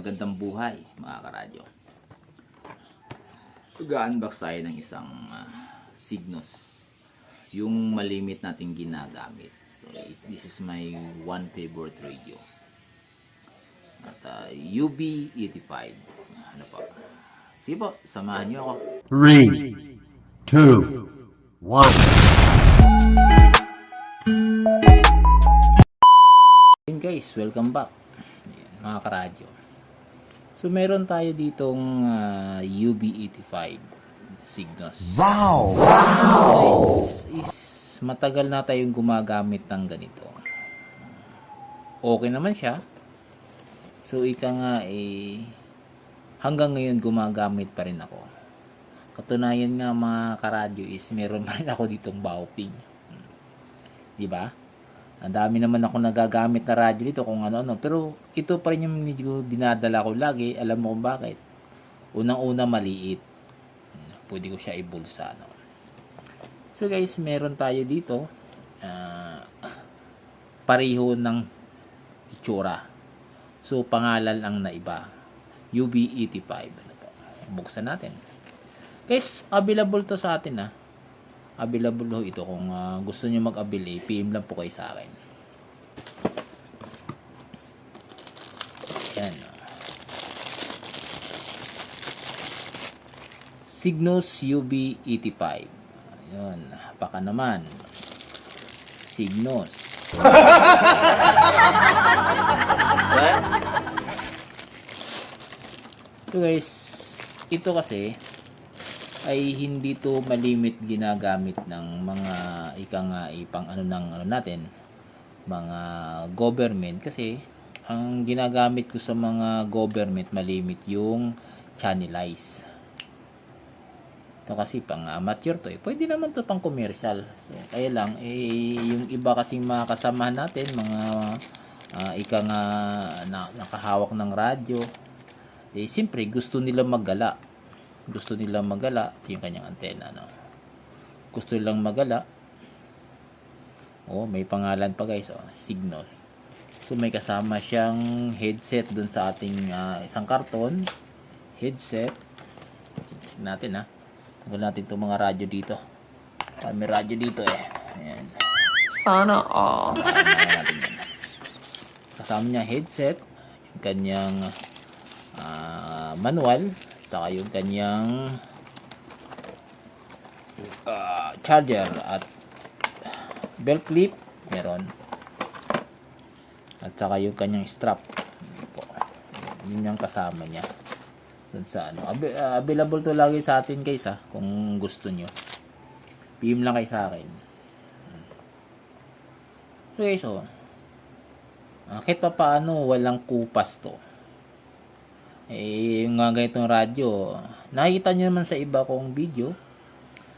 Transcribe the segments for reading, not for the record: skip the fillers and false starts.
Magandang buhay mga karadyo. Mag-unbox tayo ng isang Signos, yung malimit nating ginagamit. So this is my one favorite radio at UB85. Ano po? Sige po, samahan niyo ako. 3, 2, 1. Hey guys, welcome back mga karadyo. So meron tayo ditong UB85 Signos. Wow! Guys, is matagal na tayong gumagamit ng ganito. Okay naman siya. So ika nga hanggang ngayon gumagamit pa rin ako. Katunayan nga mga karadyo is meron pa rin ako ditong Baoping. Di ba? Ang dami naman ako nagagamit na radyo dito kung ano-ano. Pero ito pa rin yung medyo dinadala ko lagi. Alam mo kung bakit. Unang-una maliit. Pwede ko siya ibulsa. No? So guys, meron tayo dito. Pareho ng itsura. So pangalan ang naiba. UB85. Ano po? Buksan natin. Guys, available to sa atin available ho ito kung gusto niyo mag-avail, PM lang po kayo sa akin. Yan. Signos UB85. Ayun, baka naman. Signos. So guys, ito kasi ay hindi to malimit ginagamit ng mga pang natin, mga government, kasi ang ginagamit ko sa mga government malimit yung channelize. Ito kasi pang amateur to pwede naman to pang commercial. So kaya lang yung iba kasing mga kasamahan natin, mga nakahawak ng radyo, siyempre gusto nila maggala. Gusto nilang magala yung kanyang antena, no? Gusto nilang magala. May pangalan pa guys, Signos. So may kasama siyang headset dun sa ating isang karton. Headset. Check natin Tungkol natin itong mga radyo dito. May radyo dito Ayan. Sana all. Kasama niya headset, yung kanyang manual, saka yung kanyang charger at belt clip meron, at saka yung kanyang strap po. Yun yung kasama niya dun sa available to lagi sa atin guys kung gusto nyo, PM lang kayo sa akin. So guys kahit pa paano walang kupas to. Yung ganitong radyo, nakikita nyo naman sa iba kong video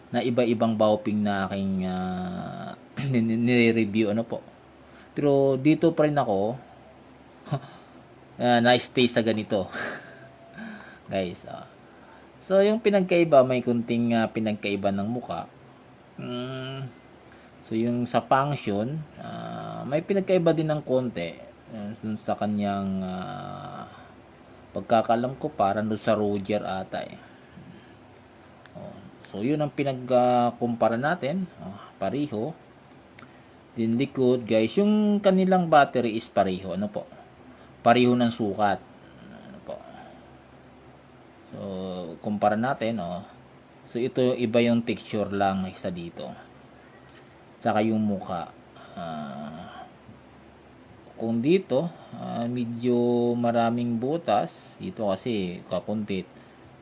na iba-ibang Baoping na aking nire-review po. Pero dito pa rin ako na-stay sa ganito. Guys, so yung pinagkaiba, may kunting pinagkaiba ng muka. So yung sa function, may pinagkaiba din ng konti sa kanyang pagkakalam ko, parang doon sa Roger ata So yun ang pinagkumpara natin. Pareho. Din likod guys, yung kanilang battery is pareho. Pareho ng sukat. So kumpara natin So ito iba yung texture lang isa dito. Saka yung mukha. Kung dito medyo maraming butas dito kasi kakuntit,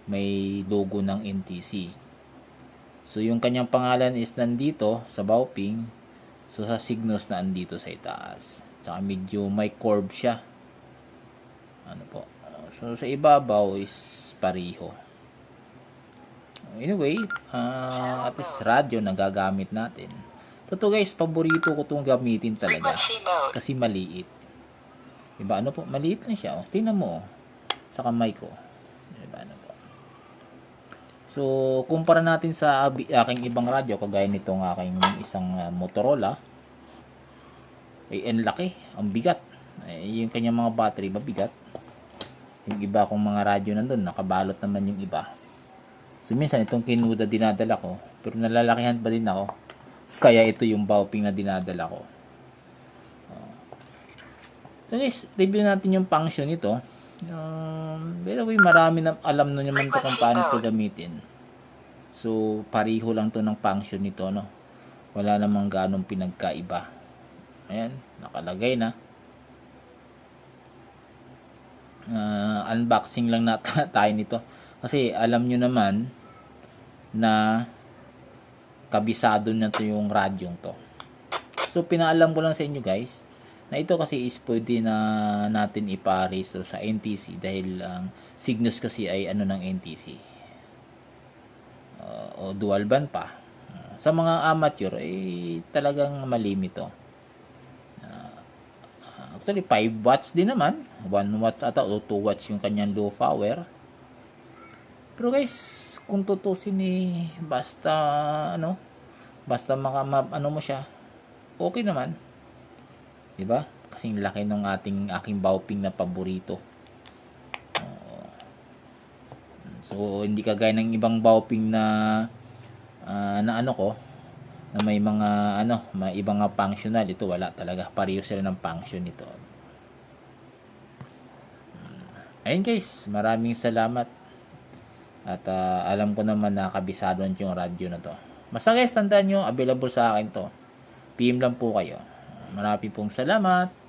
may logo ng NTC. So yung kanyang pangalan is nandito sa Baoping. So sa Signos na andito sa itaas. Saka medyo may curve siya. So sa ibabaw is pareho. Anyway, at least radyo na gagamit natin. Totoo guys, paborito ko itong gamitin talaga. Kasi maliit. Diba? Maliit na siya. Tingnan mo. Sa kamay ko. Diba? So, kumpara natin sa aking ibang radyo. Kagaya nitong aking isang Motorola. Ang laki. Ang bigat. Yung kanyang mga battery, mabigat. Yung iba kong mga radyo nandun, nakabalot naman yung iba. So minsan itong Kinuda dinadala ko, pero nalalakihan pa din ako. Kaya ito yung Baoping na dinadala ko. So guys, review natin yung function nito. By the way, marami na alam na naman to kung paano ito gamitin. So, pariho lang to ng function nito, no? Wala namang ganong pinagkaiba. Ayan, nakalagay na. Unboxing lang na tayo nito. Kasi alam nyo naman na kabisado na to yung radyong to. So, pinaalam ko lang sa inyo guys na ito kasi is pwede na natin ipa-restore sa NTC dahil ang Cygnus kasi ay ano ng NTC. O dual band pa. Sa mga amateur ay talagang malimit to. Actually 5 watts din naman. 1 watts ata o 2 watts yung kanyang low power. Pero guys, kung tutusin basta basta ano mo siya, okay naman. 'Di ba? Kasing laki ng aking Baoping na paborito. So hindi kagaya ng ibang Baoping na na may mga may ibang functional. Ito wala talaga. Pareho sila ng function nito. Ayun guys, maraming salamat. At alam ko naman na kabisado yung radyo na to. Basta guys, tandaan nyo, available sa akin to. PM lang po kayo. Marami pong salamat.